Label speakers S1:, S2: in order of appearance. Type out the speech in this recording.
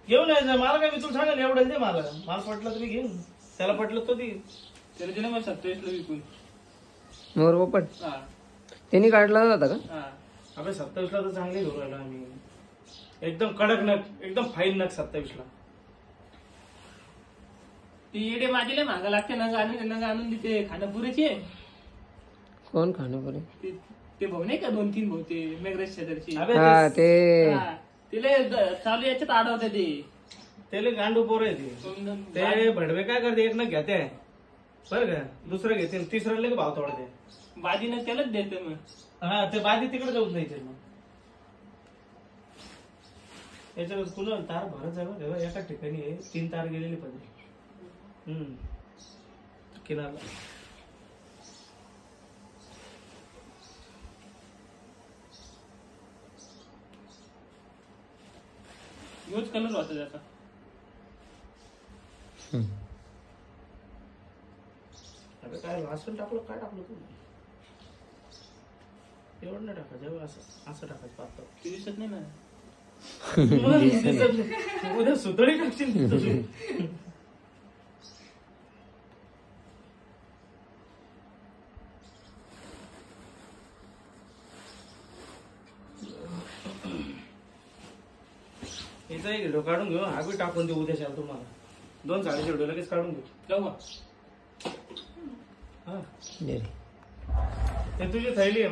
S1: घेऊन यायचं मला काय मी तुला सांगाल एवढं दे मला पटलं तुम्ही घेऊन त्याला पटलं तो ती
S2: त्याला दिलं मला 27ला विकून
S3: मोर पोपट त्यांनी काढला होता का?
S1: अबे 27ला तर चांगले घेऊन राहिलो आम्ही एकदम कडक नग एकदम फाईन नग 27ला
S2: ती येडे माझीला मागा लागते नग आणून देते खानापुरीची
S3: कोण खानापुरी?
S2: ते भाऊ नाही का 2-3 भाऊ ते मेघराज शेजारची
S3: हा ते
S2: तिला चालू याच्यात आडवते
S1: त्याला गांडू पोर आहे ते भडवे काय करते एक नग घेते बरं का दुसरं घेते तिसरं लगे भाव तोडते
S2: बाजीनं त्यालाच देते मग
S1: हा ते बाजी तिकडे जाऊन द्यायचे मग याच्यावर पुन्हा तार भरत जावं एका ठिकाणी 3 तार गेलेली पाहिजे किनारला
S2: यूज कलर होता त्याचा
S1: अरे काय वाचून टाकलं काय टाकलं तू एवढं नाही टाकायचं असं टाकायचं पाहतो
S2: ते दिसत नाही ना
S1: उद्या सुतळी टाकशील याचा एक व्हिडिओ काढून घेऊ हा बी टाकून देऊ उद्या शाल तुम्हाला 2 साडीचे व्हिडिओ लगेच काढून घेऊ
S2: जाऊ
S1: हा ते तुझी थैली आहे